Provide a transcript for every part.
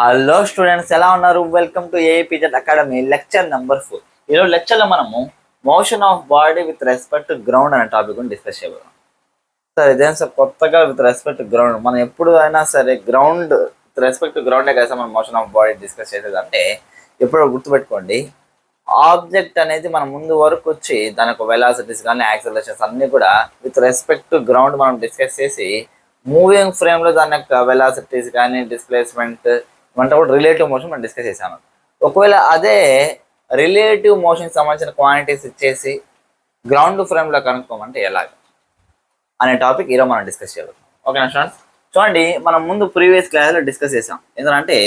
Hello students, ఎలా ఉన్నారు? Welcome to APZ academy lecture number 4. ఈరోజు లెక్చర్లో మనము motion of body with respect to ground అనే టాపిక్ డిస్కస్ చేయబోతున్నాం. సార్ ఇదేం సార్ కొత్తగా విత్ రెస్పెక్ట్ టు గ్రౌండ్? మనం ఎప్పుడు అయినా సరే గ్రౌండ్ విత్ రెస్పెక్ట్ టు గ్రౌండే కదా మనం మోషన్ ఆఫ్ బాడీ డిస్కస్ చేసేది. అంటే ఎప్పుడో గుర్తుపెట్టుకోండి, ఆబ్జెక్ట్ అనేది మన ముందు వరకు వచ్చి దాని యొక్క వెలాసిటీస్ కానీ యాక్సిలరేషన్స్ అన్నీ కూడా విత్ రెస్పెక్ట్ టు గ్రౌండ్ మనం డిస్కస్ చేసి మూవింగ్ ఫ్రేమ్లో దాని యొక్క వెలాసిటీస్ కానీ డిస్ప్లేస్మెంట్ అంటే కూడా రిలేటివ్ మోషన్ మనం డిస్కస్ చేసాము. ఒకవేళ అదే రిలేటివ్ మోషన్కి సంబంధించిన క్వాంటిటీస్ ఇచ్చేసి గ్రౌండ్ ఫ్రేమ్లో కనుక్కోమంటే ఎలాగ అనే టాపిక్ ఈరోజు మనం డిస్కస్ చేయాలి. ఓకేనా స్టూడెంట్స్? చూడండి, మనం ముందు ప్రీవియస్ క్లాస్లో డిస్కస్ చేసాం. ఎందుకంటే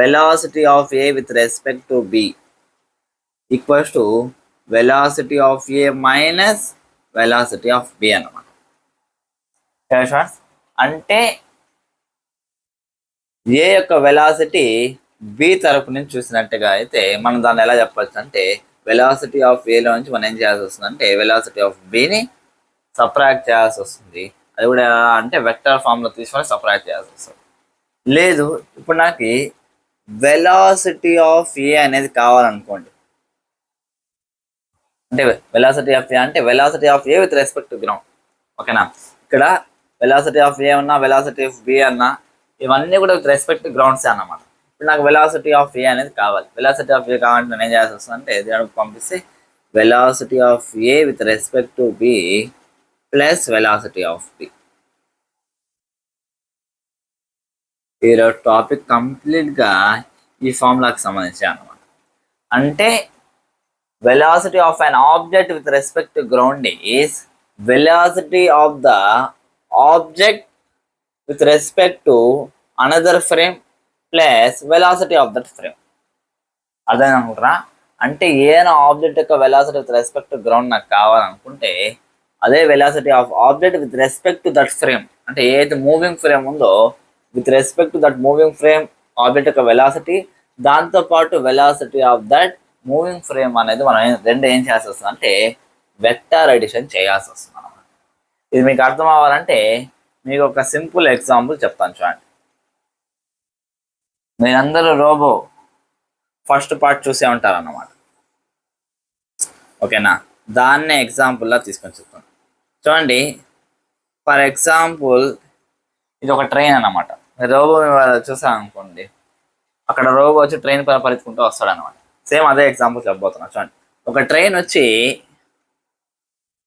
velocity of a with respect to b equals to velocity of a minus velocity of b అన్నమాట. స్టూడెంట్స్, అంటే ఏ యొక్క వెలాసిటీ బి తరపు నుంచి చూసినట్టుగా అయితే మనం దాన్ని ఎలా చెప్పచ్చు అంటే వెలాసిటీ ఆఫ్ ఏలో నుంచి మనం ఏం చేయాల్సి వస్తుంది అంటే వెలాసిటీ ఆఫ్ బిని సపరాక్ట్ చేయాల్సి వస్తుంది. అది కూడా అంటే వెక్టర్ ఫామ్లో తీసుకొని సపరాక్ట్ చేయాల్సి వస్తుంది. లేదు, ఇప్పుడు నాకు వెలాసిటీ ఆఫ్ ఏ అనేది కావాలనుకోండి, అంటే వెలాసిటీ ఆఫ్ ఏ అంటే velocity of a with respect to ground. ఓకేనా? ఇక్కడ వెలాసిటీ ఆఫ్ ఏ అన్నా వెలాసిటీ ఆఫ్ బి అన్నా ఇవన్నీ కూడా విత్ రెస్పెక్ట్ టు గ్రౌండ్స్ అన్నమాట. ఇప్పుడు నాకు వెలాసిటీ ఆఫ్ ఏ అనేది కావాలి. వెలాసిటీ ఆఫ్ ఏ కావాలంటే నేను ఏం చేయాల్సి వస్తుంది అంటే దీనికి పంపిస్తే velocity of a with respect to b plus velocity of b. ఈరోజు టాపిక్ కంప్లీట్గా ఈ ఫార్ములాకి సంబంధించి అన్నమాట. అంటే velocity of an object with respect to ground is velocity of the object with respect to another frame plus velocity of that frame. అర్థం అనుకుంటారా? అంటే ఏదైనా ఆబ్జెక్ట్ యొక్క velocity with respect to ground నాకు కావాలనుకుంటే అదే velocity of object with respect to that frame, అంటే ఏదైతే మూవింగ్ ఫ్రేమ్ ఉందో with respect to that moving frame object యొక్క వెలాసిటీ, దాంతోపాటు velocity of that moving frame అనేది మనం రెండు ఏం చేయాల్సి వస్తుంది అంటే వెక్టార్ అడిషన్ చేయాల్సి వస్తుంది అన్నమాట. ఇది మీకు అర్థం అవ్వాలంటే మీకు ఒక సింపుల్ ఎగ్జాంపుల్ చెప్తాను చూడండి. మీరందరూ రోబో ఫస్ట్ పార్ట్ చూసే ఉంటారన్నమాట. ఓకేనా? దాన్నే ఎగ్జాంపుల్లా తీసుకొని చెప్తాను చూడండి. ఫర్ ఎగ్జాంపుల్ ఇది ఒక ట్రైన్ అన్నమాట. రోబో చూసాం అనుకోండి, అక్కడ రోబో వచ్చి ట్రైన్ పరిగెత్తుకుంటూ వస్తాడు అనమాట. సేమ్ అదే ఎగ్జాంపుల్ చెప్పబోతున్నా చూడండి. ఒక ట్రైన్ వచ్చి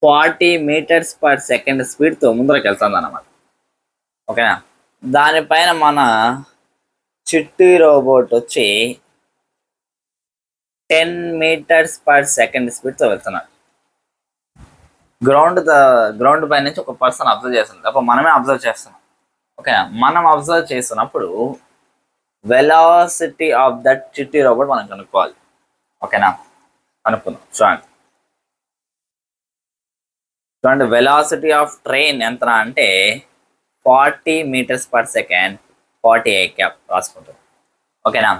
40 meters per second స్పీడ్తో ముందరకు వెళ్తుంది అన్నమాట. ఓకేనా? దానిపైన మన చిట్టి రోబోట్ వచ్చి 10 meters per second స్పీడ్తో వెళ్తున్నాడు. గ్రౌండ్ పై నుంచి ఒక పర్సన్ అబ్జర్వ్ చేస్తుంది, అప్పుడు మనమే అబ్జర్వ్ చేస్తున్నాం. ఓకేనా? మనం అబ్జర్వ్ చేస్తున్నప్పుడు వెలాసిటీ ఆఫ్ దట్ చిట్టి రోబోట్ మనం కనుక్కోవాలి. ఓకేనా? కనుక్కుందాం చూడండి. వెలాసిటీ ఆఫ్ ట్రైన్ ఎంత అంటే 40 meters per second 48 క్యాప్ రాసుకుంటాం. ఓకేనా?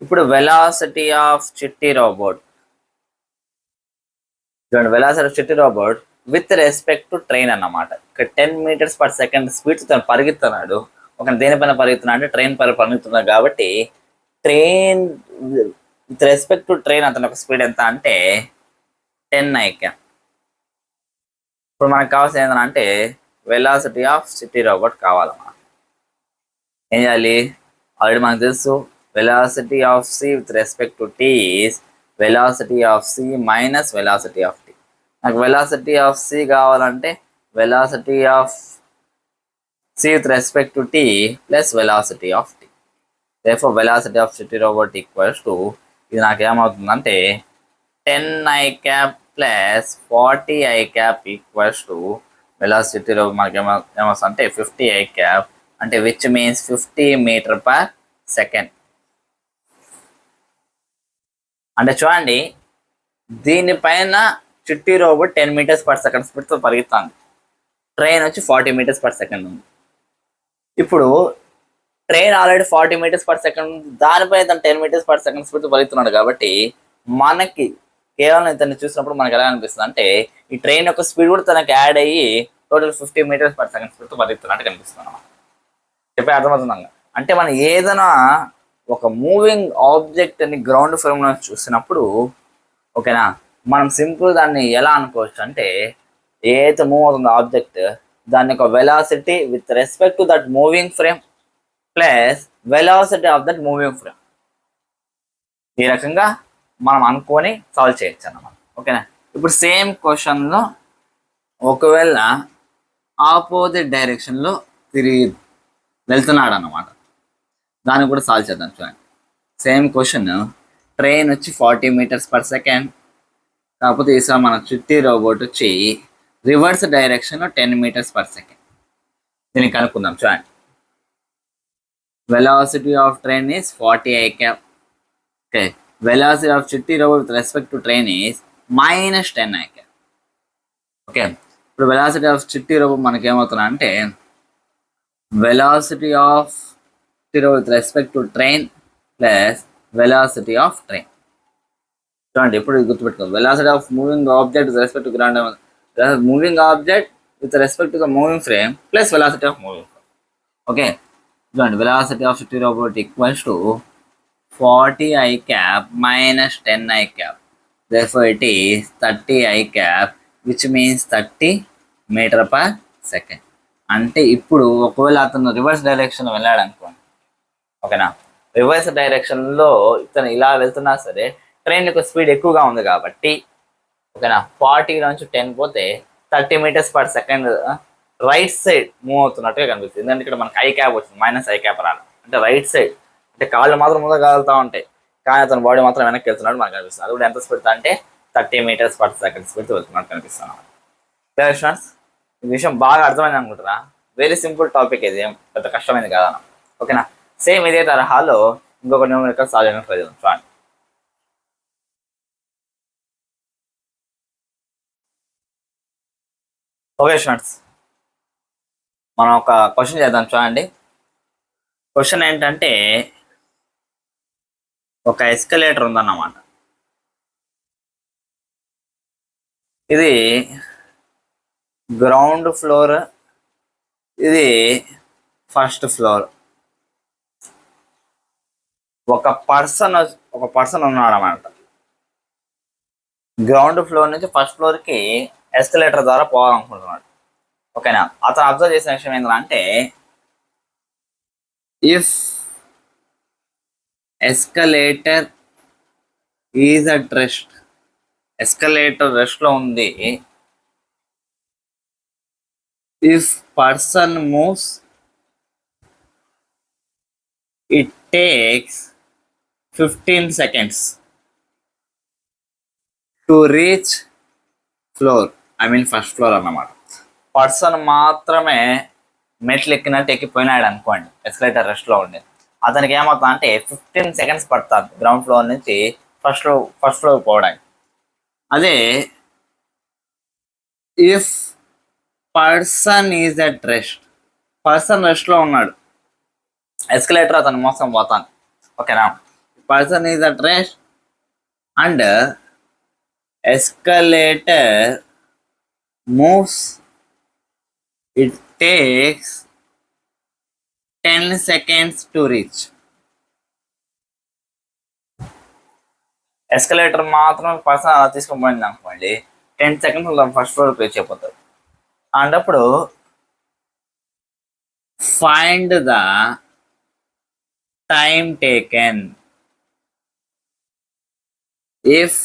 ఇప్పుడు వెలాసిటీ ఆఫ్ చిట్టి రోబోట్ చూడండి. Velocity of Chitti robot with respect to train అన్నమాట. ఇక్కడ 10 meters per second స్పీడ్ తను పరిగెత్తున్నాడు. ఒక దేనిపైన పరిగెత్తున్నాడు అంటే ట్రైన్ పైన పరిగెత్తున్నాడు. కాబట్టి train with respect to train అతని ఒక స్పీడ్ ఎంత అంటే 10 I క్యాప్. ఇప్పుడు మనకు కావాల్సింది ఏంటంటే వెలాసిటీ ఆఫ్ చిట్టి రోబోట్ కావాలన్నమాట. ఏం చేయాలి? ఆల్రెడీ మనకు తెలుసు velocity of c with respect to t is velocity of c minus velocity of t. నాకు వెలాసిటీ ఆఫ్ సి కావాలంటే velocity of c with respect to t plus velocity of t. therefore velocity of Chitti robot equals to ఇది నాకు ఏమవుతుందంటే 10 I cap plus 40 I cap equals to velocity robot మనకి ఏమొస్తుంది అంటే 50 I cap, అంటే which means 50 meter per second. అంటే చూడండి, దీనిపైన చిట్టి రోబోట్ 10 meters per second స్పీడ్తో పరిగెత్తాను. ట్రైన్ వచ్చి 40 meters per second ఉంది. ఇప్పుడు train already 40 meters per second, దానిపైన తను 10 meters per second స్పీడ్తో పరిగెత్తున్నాడు. కాబట్టి మనకి కేవలం ఇతన్ని చూసినప్పుడు మనకు ఎలా అనిపిస్తుంది అంటే ఈ ట్రైన్ యొక్క స్పీడ్ కూడా తనకి యాడ్ అయ్యి టోటల్ 50 meters per second స్పీడ్తో పరిగెత్తున్నట్టు కనిపిస్తుంది అన్నమాట. చెప్పే అర్థమవుతుందా? అంటే మనం ఏదైనా ఒక మూవింగ్ ఆబ్జెక్ట్ అని గ్రౌండ్ ఫ్రేమ్ లో చూసినప్పుడు ఓకేనా, మనం సింపుల్ దాన్ని ఎలా అనుకోవచ్చు అంటే ఏదైతే మూవ్ అవుతుందో ఆబ్జెక్ట్ దాని యొక్క velocity with respect to that moving frame plus velocity of that moving frame, ఈ రకంగా మనం అనుకొని సాల్వ్ చేయొచ్చు అన్నమాట. ఓకేనా, ఇప్పుడు సేమ్ క్వశ్చన్లో ఒకవేళ ఆపోజిట్ డైరెక్షన్లో తిరిగి వెళ్తున్నాడు అన్నమాట, దాన్ని కూడా సాల్వ్ చేద్దాం. చూడండి, సేమ్ క్వశ్చన్, ట్రైన్ వచ్చి 40 మీటర్స్ పర్ సెకండ్, కాకపోతే ఈసారి మన చుట్టి రోబోట్ వచ్చి రివర్స్ డైరెక్షన్లో 10 మీటర్స్ పర్ సెకండ్. దీన్ని కనుక్కుందాం. చూడండి, velocity of train is 40 I cap. Okay, velocity of Chitti robot with respect to train is -10 I cap. Okay, ఇప్పుడు వెలాసిటీ ఆఫ్ చిట్టి రోబోట్ మనకి ఏమవుతున్నా అంటే velocity of Chitti robot with respect to train plus velocity of train. చూడండి, ఇప్పుడు గుర్తుపెట్టుకోండి, velocity of moving object with respect to ground, moving object with respect to the moving frame plus velocity of moving frame. Okay, చూడండి, velocity of Chitti robot equals to 40 I cap minus 10 I cap. Therefore, it is 30 I cap, which means 30 meter per second. అంటే ఇప్పుడు ఒకవేళ అతను reverse direction వెళ్ళాడు అనుకోండి, ఓకేనా, reverse డైరెక్షన్లో ఇతను ఇలా వెళ్తున్నా సరే ట్రైన్ యొక్క స్పీడ్ ఎక్కువగా ఉంది కాబట్టి ఓకేనా 40 నుంచి 10 పోతే 30 meters per second right side move అవుతున్నట్టుగా కనిపిస్తుంది. ఎందుకంటే ఇక్కడ మనకి ఐ క్యాప్ వచ్చింది, -I cap రాలి, అంటే రైట్ సైడ్, అంటే కాళ్ళు మాత్రం ముందు కదులుతూ ఉంటాయి కానీ అతని బాడీ మాత్రం వెనక్కి వెళ్తున్నాడు మనకు కనిపిస్తుంది. అది కూడా ఎంత స్పీడ్ అంటే 30 మీటర్స్ పర్ సెకండ్ స్పీడ్తో వెళ్తున్నట్టు కనిపిస్తున్నాం. ఫ్రెండ్స్, ఈ విషయం బాగా అర్థమైంది అనుకుంటారా? వెరీ సింపుల్ టాపిక్, ఇది ఏం పెద్ద కష్టమైంది కాదన్న. ఓకేనా, సేమ్ ఇదే తరహాలో ఇంకొక న్యూమరికల్ సాల్వ్ చేయడానికి ట్రై చేద్దాం. చూడండి, ఓకే స్టూడెంట్స్, మనం ఒక క్వశ్చన్ చేద్దాం. చూడండి, క్వశ్చన్ ఏంటంటే ఒక ఎస్కలేటర్ ఉందన్నమాట. ఇది గ్రౌండ్ ఫ్లోర్, ఇది ఫస్ట్ ఫ్లోర్. ఒక పర్సన్ ఉన్నాడు అన్నమాట. గ్రౌండ్ ఫ్లోర్ నుంచి ఫస్ట్ ఫ్లోర్కి ఎస్కలేటర్ ద్వారా పోవాలనుకుంటున్నాడు. ఓకేనా, అతను అబ్జర్వ్ చేసిన విషయం ఏంటంటే if escalator is at rest, escalator rest లో ఉంది, if person moves it takes 15 seconds to reach floor, first floor అన్నమాట. పర్సన్ మాత్రమే మెట్లు ఎక్కినట్టు ఎక్కిపోయినాడు అనుకోండి, ఎస్కలేటర్ రెస్ట్లో ఉండి, అతనికి ఏమవుతుంది అంటే 15 seconds పడుతుంది గ్రౌండ్ ఫ్లోర్ నుంచి ఫస్ట్ ఫ్లోర్ పోవడానికి. అదే if person is at rest, person రెస్ట్లో ఉన్నాడు, ఎస్కలేటర్ అతను మోసం పోతాను. ఓకేనా, person is at rest and escalator moves, it takes 10 seconds to reach. Escalator మాత్రం పర్సన్ అలా తీసుకొని పోయింది అనుకోండి, 10 seconds ఫస్ట్ ఫ్లోర్ రీచ్ అయిపోతారు. అన్నప్పుడు find the time taken if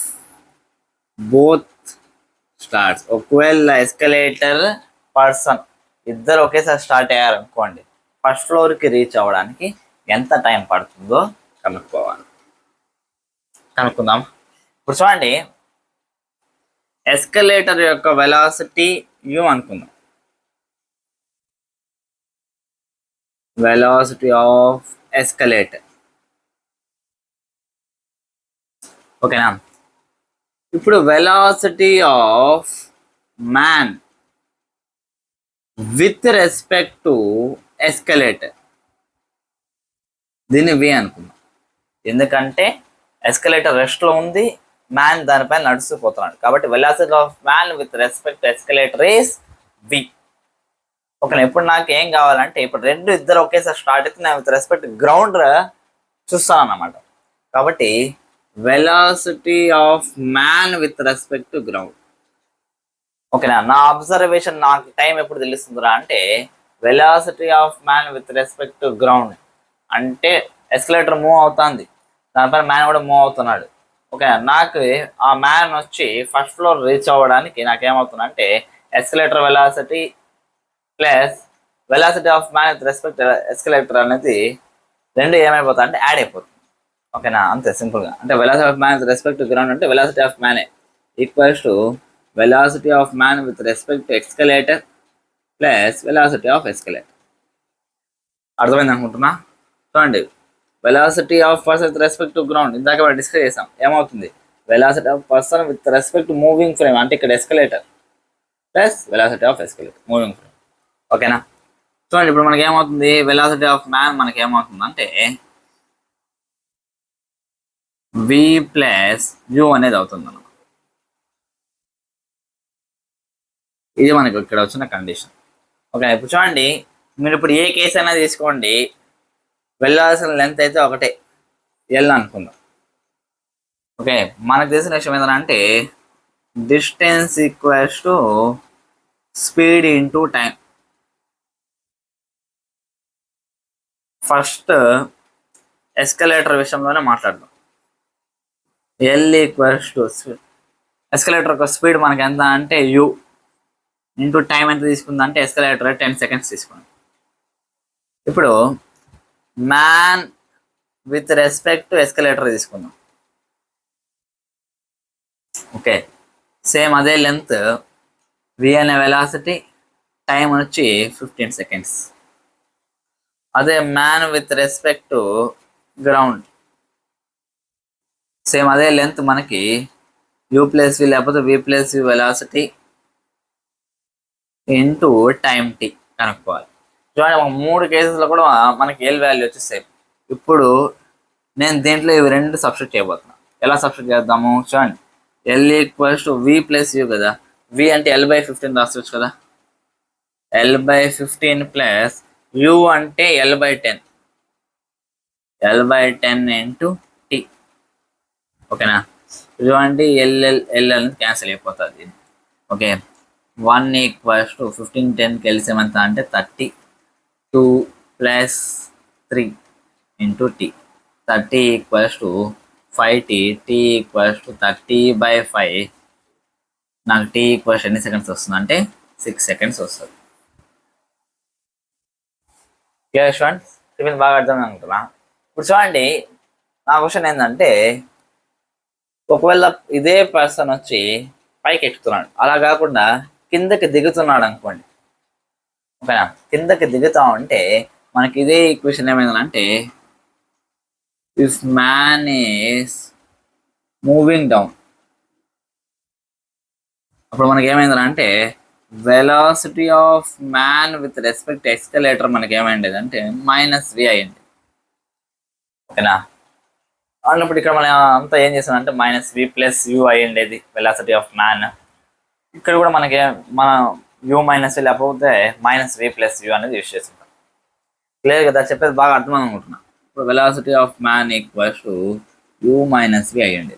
both starts. ఒకవేళ ఎస్కలేటర్ పర్సన్ ఇద్దరు ఒకేసారి స్టార్ట్ అయ్యారు అనుకోండి, ఫస్ట్ ఫ్లోర్కి రీచ్ అవ్వడానికి ఎంత టైం పడుతుందో కనుక్కుందాం. ఇప్పుడు చూడండి, ఎస్కలేటర్ యొక్క వెలాసిటీ u అనుకుందాం, వెలాసిటీ ఆఫ్ ఎస్కలేటర్. ఓకేనా, ఇప్పుడు velocity of man with respect to escalator, దీన్ని v అనుకుందాం. ఎందుకంటే ఎస్కలేటర్ రెస్ట్లో ఉంది, మ్యాన్ దానిపైన నడుస్తుపోతున్నాడు, కాబట్టి velocity of man with respect to escalator is v. Okay, ఇప్పుడు నాకు ఏం కావాలంటే ఇప్పుడు రెండు ఇద్దరు ఒకేసారి స్టార్ట్ అయితే నేను విత్ రెస్పెక్ట్ గ్రౌండ్ చూస్తాను అన్నమాట. కాబట్టి velocity of man with respect to ground. ఓకేనా, నా అబ్జర్వేషన్ నాకు టైం ఎప్పుడు తెలుస్తుందిరా అంటే velocity of man with respect to ground అంటే ఎస్కలేటర్ మూవ్ అవుతుంది, దానిపైన మ్యాన్ కూడా మూవ్ అవుతున్నాడు. ఓకే, నాకు ఆ మ్యాన్ వచ్చి ఫస్ట్ ఫ్లోర్ రీచ్ అవ్వడానికి నాకేమవుతుందంటే escalator velocity plus velocity of man with respect escalator అనేది రెండు ఏమైపోతాయి అంటే యాడ్ అయిపోతుంది. ఓకేనా, అంతే సింపుల్గా. అంటే velocity of man with respect to ground అంటే velocity of man equals to velocity of man with respect to escalator plus velocity of escalator. అర్థమైంది అనుకుంటున్నా. చూడండి, velocity of person with respect to ground ఇందాక మనం డిస్కస్ చేసాం. ఏమవుతుంది, velocity of person with respect to moving frame అంటే ఇక్కడ escalator plus velocity of escalator moving frame. ఓకేనా, చూడండి ఇప్పుడు మనకి ఏమవుతుంది, వెలాసిటీ ఆఫ్ మ్యాన్ మనకి ఏమవుతుంది అంటే v ప్లస్ u అనేది అవుతుంది అన్నమాట. ఇది మనకి ఇక్కడ వచ్చిన కండిషన్. ఓకే, ఇప్పుడు చూడండి, మీరు ఇప్పుడు ఏ కేసు అయినా తీసుకోండి, వెళ్ళాల్సిన లెంత్ అయితే ఒకటే ఎల్ అనుకుందాం. ఓకే, మనకు తెలిసిన విషయం ఏంటంటే distance equals to speed into time. First escalator విషయంలోనే మాట్లాడదాం. ఎల్ ఈక్వల్స్ టు ఎస్కలేటర్ యొక్క స్పీడ్ మనకి ఎంత అంటే యూ ఇంటూ టైం ఎంత తీసుకుందంటే ఎస్కలేటర్ 10 seconds తీసుకుంది. ఇప్పుడు man with respect to escalator తీసుకుందాం. ఓకే, సేమ్ అదే లెంత్, వి అనే వెలాసిటీ, టైం వచ్చి 15 seconds. అదే man with respect to ground same అదే లెంత్ మనకి యూ ప్లస్ వి లేకపోతే v plus v velocity into time t కనుక్కోవాలి. చూడండి, ఒక 3 కేసెస్లో కూడా మనకి ఎల్ వాల్యూ వచ్చి సేమ్. ఇప్పుడు నేను దీంట్లో ఇవి రెండు సబ్స్టిట్యూట్ చేయబోతున్నా. ఎలా సబ్స్టిట్యూట్ చేద్దాము, చూడండి, l equals to v plus u కదా, వి అంటే L/15 రాసుకోవచ్చు కదా, L/15 ప్లస్ యూ అంటే L/10, L/10 ఇంటూ టీ. ఓకేనా, చూడండి ఎల్ అనేది క్యాన్సిల్ అయిపోతుంది. ఓకే, 1 ఈక్వల్స్ టు 15 10కి వెళ్తేమంత అంటే 32 plus 3 into t. 30 equals to 5t, t equals to 30/5. నాకు టీ ఈక్వల్స్ ఎన్ని సెకండ్స్ వస్తుంది అంటే 6 seconds వస్తుంది. బాగా అర్థం అనుకుంటున్నా. ఇప్పుడు చూడండి, నా క్వశ్చన్ ఏంటంటే ఒకవేళ ఇదే పర్సన్ వచ్చి పైకి ఎక్కుతున్నాడు, అలా కాకుండా కిందకి దిగుతున్నాడు అనుకోండి. ఓకేనా, కిందకి దిగుతా ఉంటే మనకి ఇదే ఈక్వేషన్ ఏమైందంటే if man is moving down, అప్పుడు మనకి ఏమైందంటే velocity of man with respect escalator మనకి ఏమైంది అంటే -v అయింది. ఓకేనా, అన్నప్పుడు ఇక్కడ మనం అంతా ఏం చేస్తామంటే -v ప్లస్ యూ అయ్యిండేది వెలాసిటీ ఆఫ్ మ్యాన్. ఇక్కడ కూడా మనకి మన యూ మైనస్ లేకపోతే -v ప్లస్ యూ అనేది యూజ్ చేస్తుంటాం. క్లియర్ కదా, చెప్పేది బాగా అర్థం అనుకుంటున్నా. ఇప్పుడు velocity of man equals to u -v అయ్యండి.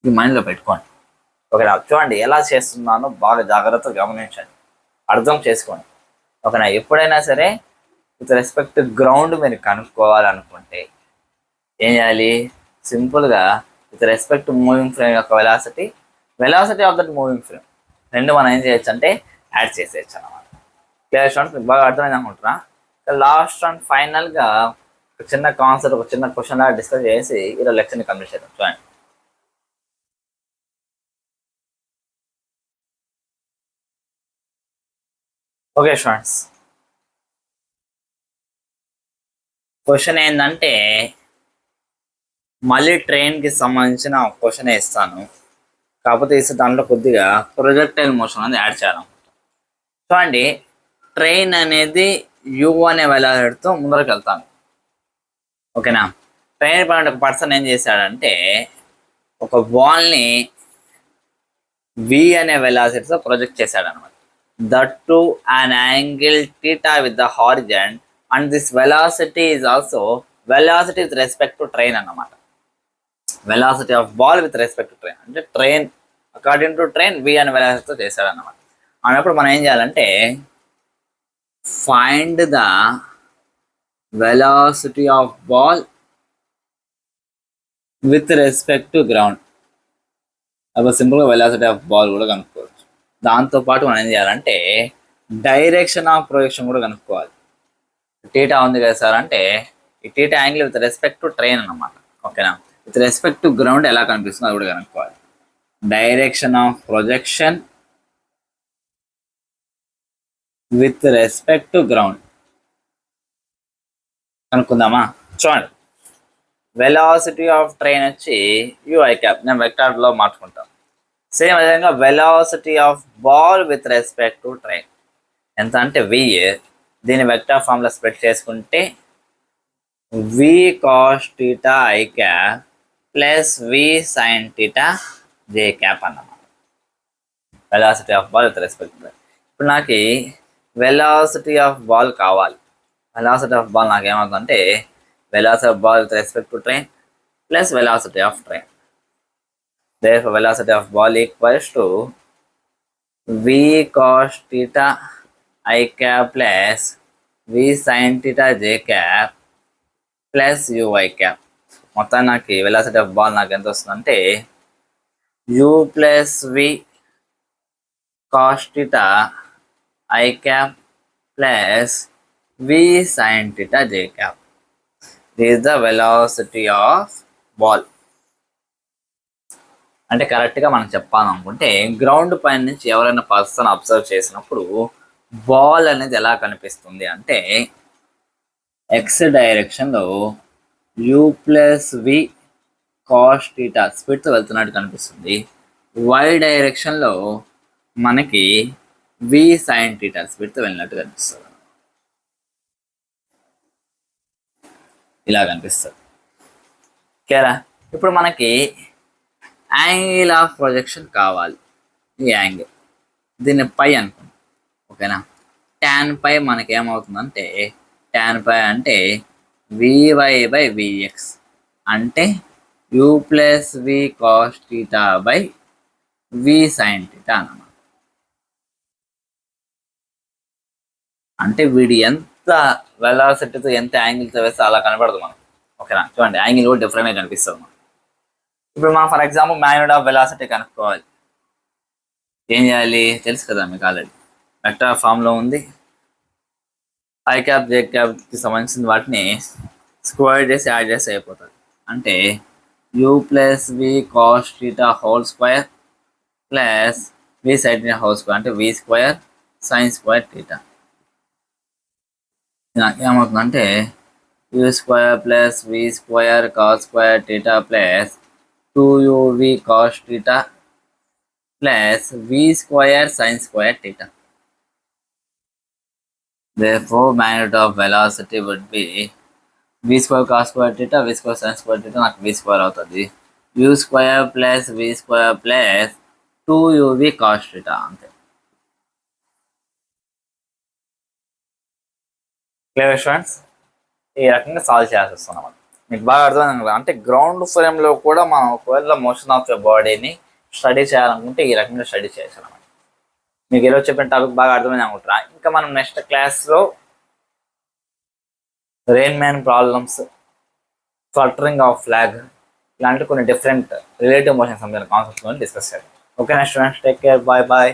ఈ మైండ్లో పెట్టుకోండి. ఓకేనా, చూడండి ఎలా చేస్తున్నానో బాగా జాగ్రత్తగా గమనించండి, అర్థం చేసుకోండి. ఓకేనా, ఎప్పుడైనా సరే విత్ రెస్పెక్ట్ గ్రౌండ్ మీరు కనుక్కోవాలనుకుంటే ఏం చేయాలి, సింపుల్గా విత్ రెస్పెక్ట్ మూవింగ్ ఫ్రేమ్ యొక్క velocity of that moving frame రెండు మనం ఏం చేయొచ్చు అంటే యాడ్ చేసేయచ్చు అన్నమాట. క్లియర్ స్టూడెంట్స్, మీకు బాగా అర్థమైంది అనుకుంటున్నా. లాస్ట్ అండ్ ఫైనల్గా ఒక చిన్న కాన్సెప్ట్, ఒక చిన్న క్వశ్చన్ లాగా డిస్కస్ చేసి ఈరోజు లెక్చర్ని కంప్లీట్ చేద్దాం. చూడండి, ఓకే స్టూడెంట్స్, క్వశ్చన్ ఏంటంటే మళ్ళీ ట్రైన్కి సంబంధించిన క్వశ్చన్ ఇస్తాను, కాకపోతే ఇస్తే దాంట్లో కొద్దిగా ప్రొజెక్టైల్ మోషన్ అనేది యాడ్ చేయాలనుకుంటాను. చూడండి, ట్రైన్ అనేది యూ అనే వెలాసిటీతో ముందరకు వెళ్తాను. ఓకేనా, ట్రైన్ పైన ఒక పర్సన్ ఏం చేశాడంటే ఒక బాల్ని వి అనే వెలాసిటీతో ప్రొజెక్ట్ చేశాడు అనమాట. That to an angle theta with the horizon and this velocity is also velocity with respect to train అన్నమాట. Velocity of ball with respect to train అంటే train according to train v అని వెలాసిటీతో చేశాడు అన్నమాట. అన్నప్పుడు మనం ఏం చేయాలంటే find the velocity of ball with respect to ground. అప్పుడు సింపుల్గా వెలాసిటీ ఆఫ్ బాల్ కూడా కనుక్కోవచ్చు. దాంతోపాటు మనం ఏం చేయాలంటే డైరెక్షన్ ఆఫ్ ప్రొజెక్షన్ కూడా కనుక్కోవాలి. టీటా ఉంది కదా సార్ అంటే ఈ theta angle with respect to train అన్నమాట. ఓకేనా, విత్ రెస్పెక్ట్ టు గ్రౌండ్ ఎలా కనిపిస్తుందో అది కూడా కనుక్కోవాలి. Direction of projection with respect to ground కనుక్కుందామా? చూడండి, వెలాసిటీ ఆఫ్ ట్రైన్ వచ్చి ui క్యాప్, నేను వెక్టార్లో మార్చుకుంటాను. సేమ్ విధంగా velocity of ball with respect to train ఎంత అంటే v, దీన్ని వెక్టార్ ఫార్ములా స్ప్రెడ్ చేసుకుంటే v cos θ i cap plus v sin θ j cap అన్నమాట. Velocity of ball with respect to train. ఇప్పుడు నాకు వెలాసిటీ ఆఫ్ బాల్ కావాలి. Velocity of ball నాకు ఏమవుతుందంటే velocity of ball with respect to train plus velocity of train. Therefore, velocity of ball equals to v cos θ i cap plus v sin θ j cap plus ui cap. మొత్తం నాకు velocity of ball నాకు ఎంత వస్తుందంటే u plus v cos θ i cap plus v sin θ j cap. This is the velocity of ball. అంటే కరెక్ట్గా మనం చెప్పాలనుకుంటే ground పైన నుంచి ఎవరైనా పర్సన్ అబ్జర్వ్ చేసినప్పుడు బాల్ అనేది ఎలా కనిపిస్తుంది అంటే ఎక్స్ డైరెక్షన్లో u ప్లస్ v cos θ స్పీడ్తో వెళ్తున్నట్టు కనిపిస్తుంది. y డైరెక్షన్లో మనకి v sin θ స్పీడ్తో వెళ్ళినట్టు కనిపిస్తుంది. ఇలా కనిపిస్తుంది. ఓకేరా, ఇప్పుడు మనకి యాంగిల్ ఆఫ్ ప్రొజెక్షన్ కావాలి. ఈ యాంగిల్ దీన్ని పై అనుకుంటాం. ఓకేనా, tan పై మనకి ఏమవుతుందంటే tan పై అంటే vy/vx అంటే u plus v cos θ v sin θ అన్నమాట. అంటే వీడి ఎంత వెలాసిటీతో ఎంత యాంగిల్తో వేస్తే అలా కనపడదు మనం. ఓకేనా, చూడండి యాంగిల్ కూడా డిఫరెంట్గా కనిపిస్తుంది మనం. ఇప్పుడు మనం for example magnitude of velocity కనుక్కోవాలి. ఏం చేయాలి తెలుసు కదా మీకు ఆల్రెడీ, వెక్టార్ ఫామ్లో ఉంది. ఐ క్యాప్ జే క్యాప్కి సంబంధించిన వాటిని స్క్వేర్ చేసి యాడ్ చేసి అయిపోతుంది. అంటే u plus v cos θ whole square plus v sin θ whole square అంటే v స్క్వేర్ sin స్క్వేర్ θ. ఏమవుతుందంటే u square plus v square cos square θ plus 2uv cos θ plus v square sin square θ. Therefore, magnitude of velocity would be v square cos square theta, v square sin square theta, నాకు v square అవుతుంది. u square plus v square plus 2uv cos θ అంతే. Clear students, ఈ రకంగా solve చేయాల్సి వస్తున్నాం. మీకు బాగా అర్థమైంది కదా. అంటే గ్రౌండ్ ఫ్రేమ్లో కూడా మనం ఒకవేళ మోషన్ ఆఫ్ ద బాడీని స్టడీ చేయాలనుకుంటే ఈ రకంగా స్టడీ చేయొచ్చు అన్నమాట. మీకు ఈరోజు చెప్పిన టాపిక్ బాగా అర్థమైంది అనుకుంటున్నా. ఇంకా మనం నెక్స్ట్ క్లాస్లో rain man problems, fluttering of flag ఇలాంటి కొన్ని డిఫరెంట్ రిలేటివ్ మోషన్ సంబంధించిన కాన్సెప్ట్స్ డిస్కస్ చేయాలి. ఓకేనా students, take care, bye bye.